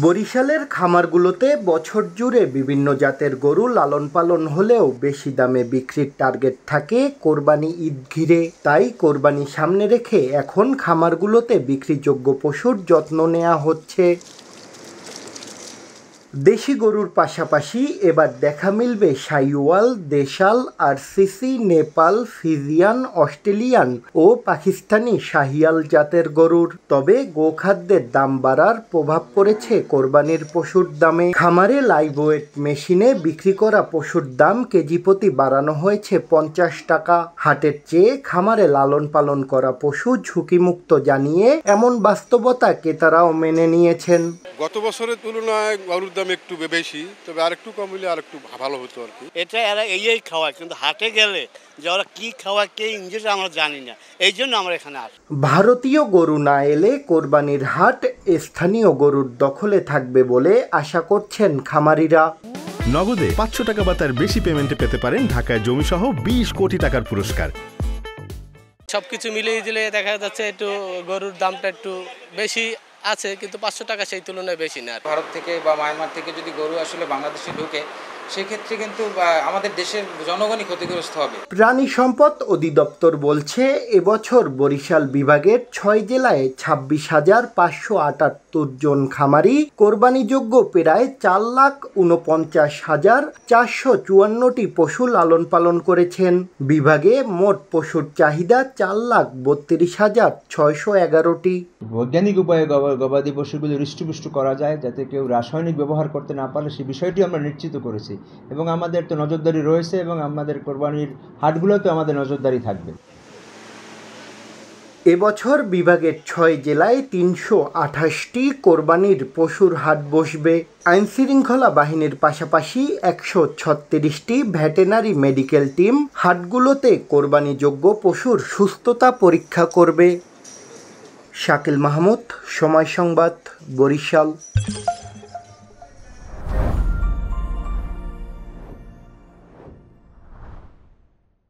বরিশালের খামারগুলোতে বছর জুড়ে বিভিন্ন জাতের গরু লালন পালন হলেও বেশি দামে বিক্রির টার্গেট থাকে কোরবানি ঈদ ঘিরে। তাই কোরবানি সামনে রেখে এখন খামারগুলোতে বিক্রিযোগ্য পশুর যত্ন নেওয়া হচ্ছে। দেশি গরুর পাশাপাশি এবার দেখা মিলবে সাইওয়াল, দেশাল, আরসিসি, নেপাল, ফিজিয়ান, অস্ট্রেলিয়ান ও পাকিস্তানি শাহিয়াল জাতের গরুর। তবে গোখাদ্যের দাম বাড়ার প্রভাব পড়েছে কোরবানির পশুর দামে। খামারে লাইভ ওয়েট মেশিনে বিক্রি করা পশুর দাম কেজি প্রতি বাড়ানো হয়েছে 50 টাকা। হাটের চেয়ে খামারে লালন পালন করা পশু ঝুঁকিমুক্ত জানিয়ে এমন বাস্তবতা ক্রেতারাও মেনে নিয়েছেন। গত বছরের তুলনায় গরুর দাম একটু বেশি, তবে আর একটু কম হলে আর একটু ভালো হতো আর কি। এটা এরা এই খাওয়ায়, কিন্তু হাটে গেলে যে ওরা কি খাওয়ায় কে ইংরেজি আমরা জানি না, এই জন্য আমরা এখানে আসি। ভারতীয় গরু না এলে কোরবানির হাট স্থানীয় গরুর দখলে থাকবে বলে আশা করছেন খামারিরা। নগদে 500 টাকা বা তার বেশি পেমেন্টে পেতে পারেন ঢাকায় জমিসহ 20 কোটি টাকার পুরস্কার। সবকিছু মিলিয়ে দিলে দেখা যাচ্ছে একটু গরুর দামটা একটু বেশি আছে, কিন্তু 500 টাকা সেই তুলনায় বেশি না। ভারত থেকে বা মায়ানমার থেকে যদি গরু আসলে বাংলাদেশে ঢুকে, সেক্ষেত্রে কিন্তু আমাদের দেশের জনগণই ক্ষতিগ্রস্ত হবে। প্রাণী সম্পদ অধিদপ্তর বলছে এবছর বরিশাল বিভাগের 6 জেলায় 26,578 জন খামারি কোরবানিযোগ্য প্রায় 4,49,454টি পশু লালন পালন করেছেন। বিভাগে মোট পশুর চাহিদা 4,32,611টি। বৈজ্ঞানিক উপায়ে গবাদি পশুগুলো হৃষ্টপুষ্ট করা যায়, যাতে কেউ রাসায়নিক ব্যবহার করতে না পারে, সেই বিষয়টি আমরা নিশ্চিত করেছি এবং আমাদের তো নজরদারি রয়েছে এবং আমাদের কোরবানির হাটগুলোতে আমাদের নজরদারি থাকবে। এবছর বিভাগের 6 জেলায় 328টি কোরবানির পশুর হাট বসবে। আইনশৃঙ্খলা বাহিনীর পাশাপাশি 136টি ভেটেরিনারি মেডিকেল টিম হাটগুলোতে কোরবানিযোগ্য পশুর সুস্থতা পরীক্ষা করবে। শাকিল মাহমুদ, সময় সংবাদ, বরিশাল।